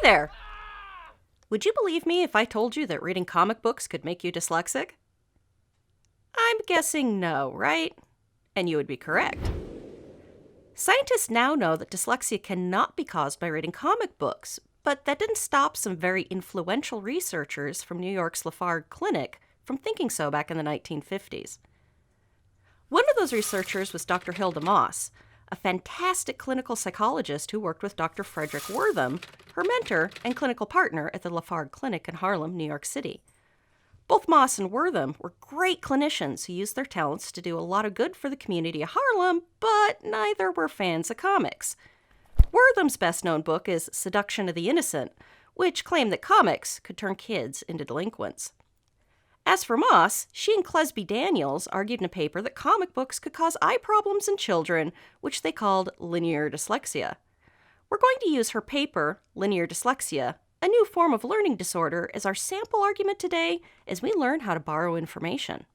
there! Would you believe me if I told you that reading comic books could make you dyslexic? I'm guessing no, right? And you would be correct. Scientists now know that dyslexia cannot be caused by reading comic books, but that didn't stop some very influential researchers from New York's Lafargue Clinic from thinking so back in the 1950s. One of those researchers was Dr. Hilda Moss, a fantastic clinical psychologist who worked with Dr. Frederick Wortham, her mentor and clinical partner at the Lafargue Clinic in Harlem, New York City. Both Moss and Wortham were great clinicians who used their talents to do a lot of good for the community of Harlem, but neither were fans of comics. Wortham's best-known book is Seduction of the Innocent, which claimed that comics could turn kids into delinquents. As for Moss, she and Clesby Daniels argued in a paper that comic books could cause eye problems in children, which they called linear dyslexia. We're going to use her paper, Linear Dyslexia, a new form of learning disorder, as our sample argument today as we learn how to borrow information.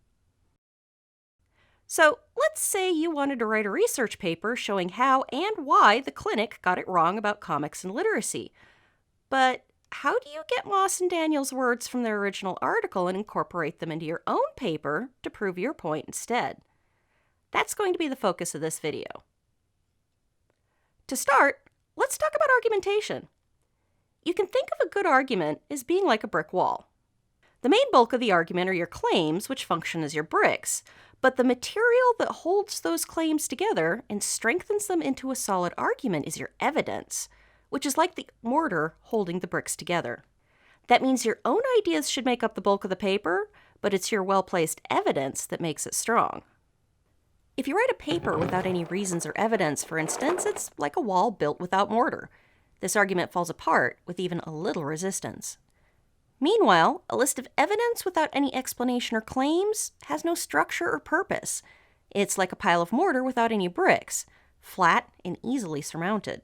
So let's say you wanted to write a research paper showing how and why the clinic got it wrong about comics and literacy. But how do you get Moss and Daniels' words from their original article and incorporate them into your own paper to prove your point instead? That's going to be the focus of this video. To start, let's talk about argumentation. You can think of a good argument as being like a brick wall. The main bulk of the argument are your claims, which function as your bricks, but the material that holds those claims together and strengthens them into a solid argument is your evidence, which is like the mortar holding the bricks together. That means your own ideas should make up the bulk of the paper, but it's your well-placed evidence that makes it strong. If you write a paper without any reasons or evidence, for instance, it's like a wall built without mortar. This argument falls apart with even a little resistance. Meanwhile, a list of evidence without any explanation or claims has no structure or purpose. It's like a pile of mortar without any bricks, flat and easily surmounted.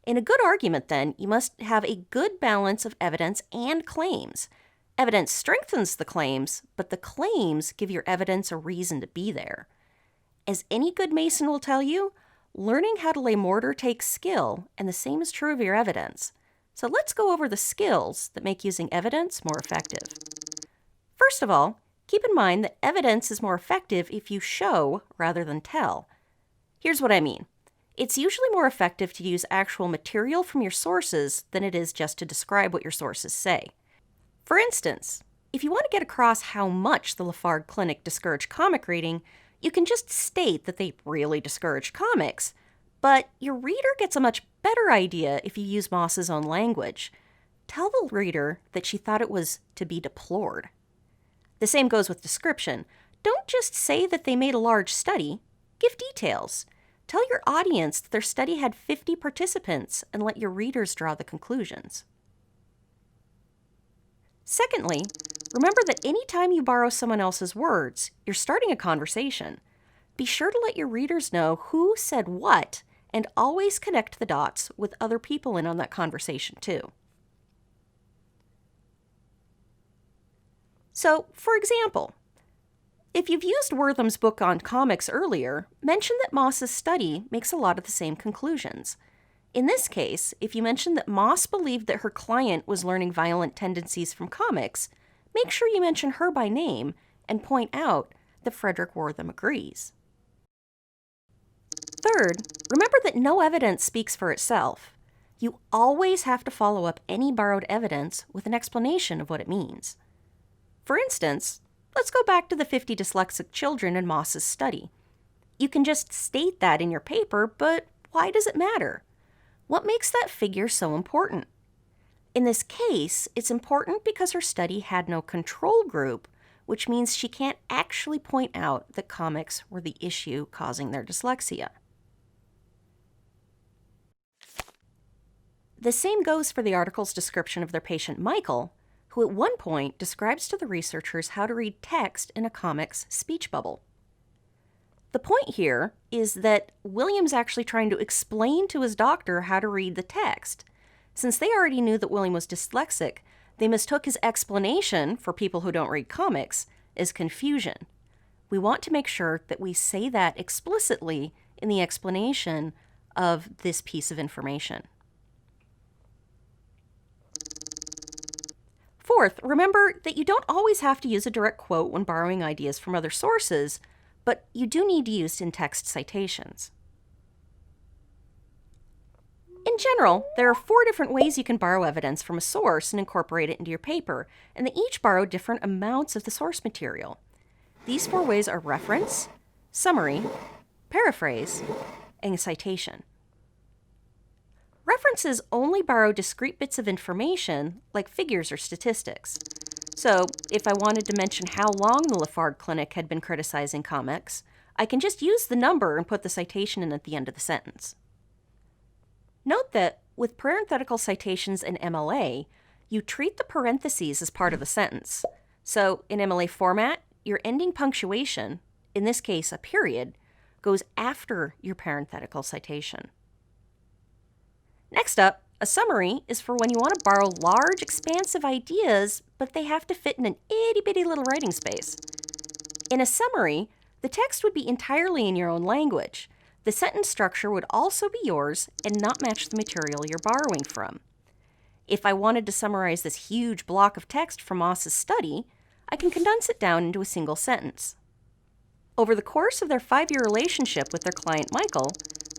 In a good argument, then, you must have a good balance of evidence and claims. Evidence strengthens the claims, but the claims give your evidence a reason to be there. As any good mason will tell you, learning how to lay mortar takes skill, and the same is true of your evidence. So let's go over the skills that make using evidence more effective. First of all, keep in mind that evidence is more effective if you show rather than tell. Here's what I mean. It's usually more effective to use actual material from your sources than it is just to describe what your sources say. For instance, if you want to get across how much the Lafargue Clinic discouraged comic reading, you can just state that they really discouraged comics, but your reader gets a much better idea if you use Moss's own language. Tell the reader that she thought it was to be deplored. The same goes with description. Don't just say that they made a large study. Give details. Tell your audience that their study had 50 participants and let your readers draw the conclusions. Secondly, remember that any time you borrow someone else's words, you're starting a conversation. Be sure to let your readers know who said what and always connect the dots with other people in on that conversation too. So, for example, if you've used Wortham's book on comics earlier, mention that Moss's study makes a lot of the same conclusions. In this case, if you mention that Moss believed that her client was learning violent tendencies from comics, make sure you mention her by name and point out that Frederick Wortham agrees. Third, remember that no evidence speaks for itself. You always have to follow up any borrowed evidence with an explanation of what it means. For instance, let's go back to the 50 dyslexic children in Moss's study. You can just state that in your paper, but why does it matter? What makes that figure so important? In this case, it's important because her study had no control group, which means she can't actually point out that comics were the issue causing their dyslexia. The same goes for the article's description of their patient Michael, who at one point describes to the researchers how to read text in a comic's speech bubble. The point here is that William's actually trying to explain to his doctor how to read the text. Since they already knew that William was dyslexic, they mistook his explanation, for people who don't read comics, as confusion. We want to make sure that we say that explicitly in the explanation of this piece of information. Fourth, remember that you don't always have to use a direct quote when borrowing ideas from other sources, but you do need to use in-text citations. In general, there are 4 different ways you can borrow evidence from a source and incorporate it into your paper, and they each borrow different amounts of the source material. These 4 ways are reference, summary, paraphrase, and citation. References only borrow discrete bits of information, like figures or statistics. So, if I wanted to mention how long the Lafargue Clinic had been criticizing comics, I can just use the number and put the citation in at the end of the sentence. Note that, with parenthetical citations in MLA, you treat the parentheses as part of the sentence. So, in MLA format, your ending punctuation, in this case a period, goes after your parenthetical citation. Next up, a summary is for when you want to borrow large, expansive ideas, but they have to fit in an itty-bitty little writing space. In a summary, the text would be entirely in your own language. The sentence structure would also be yours and not match the material you're borrowing from. If I wanted to summarize this huge block of text from Moss's study, I can condense it down into a single sentence. Over the course of their 5-year relationship with their client Michael,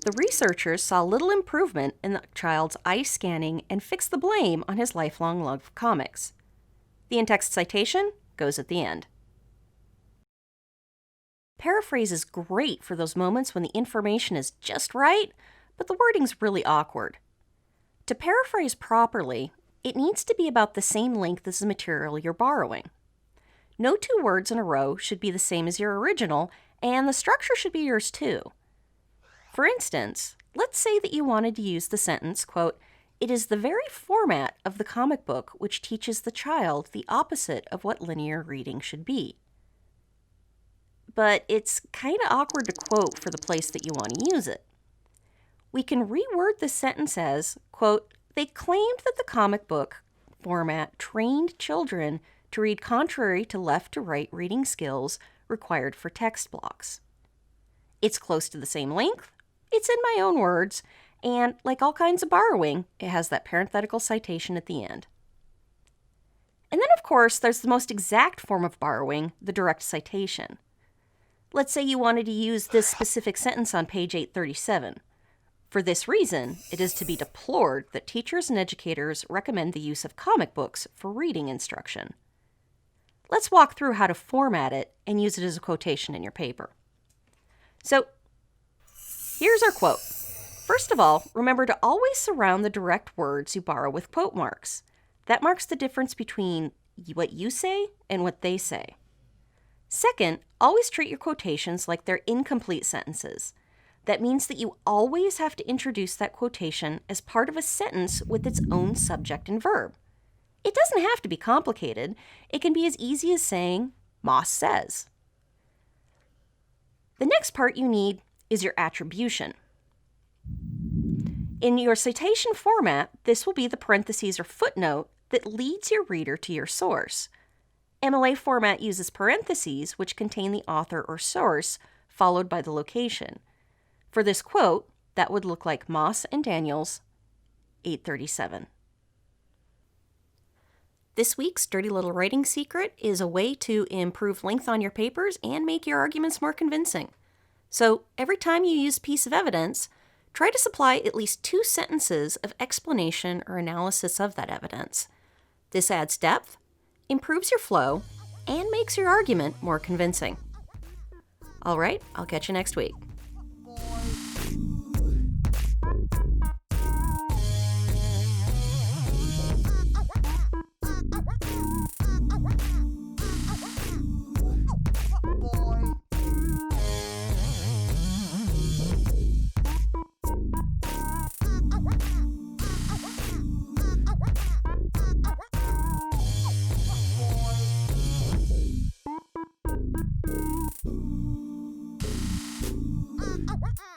the researchers saw little improvement in the child's eye scanning and fixed the blame on his lifelong love of comics. The in-text citation goes at the end. Paraphrase is great for those moments when the information is just right, but the wording's really awkward. To paraphrase properly, it needs to be about the same length as the material you're borrowing. No 2 words in a row should be the same as your original, and the structure should be yours too. For instance, let's say that you wanted to use the sentence, quote, "It is the very format of the comic book which teaches the child the opposite of what linear reading should be." But it's kind of awkward to quote for the place that you want to use it. We can reword this sentence as, quote, "They claimed that the comic book format trained children to read contrary to left to right reading skills required for text blocks." It's close to the same length, it's in my own words, and like all kinds of borrowing, it has that parenthetical citation at the end. And then, of course, there's the most exact form of borrowing, the direct citation. Let's say you wanted to use this specific sentence on page 837. For this reason, it is to be deplored that teachers and educators recommend the use of comic books for reading instruction. Let's walk through how to format it and use it as a quotation in your paper. So, here's our quote. First of all, remember to always surround the direct words you borrow with quote marks. That marks the difference between what you say and what they say. Second, always treat your quotations like they're incomplete sentences. That means that you always have to introduce that quotation as part of a sentence with its own subject and verb. It doesn't have to be complicated. It can be as easy as saying, "Moss says." The next part you need is your attribution. In your citation format, this will be the parentheses or footnote that leads your reader to your source. MLA format uses parentheses, which contain the author or source, followed by the location. For this quote, that would look like Moss and Daniels, 837. This week's Dirty Little Writing Secret is a way to improve length on your papers and make your arguments more convincing. So every time you use a piece of evidence, try to supply at least 2 sentences of explanation or analysis of that evidence. This adds depth, improves your flow, and makes your argument more convincing. All right, I'll catch you next week.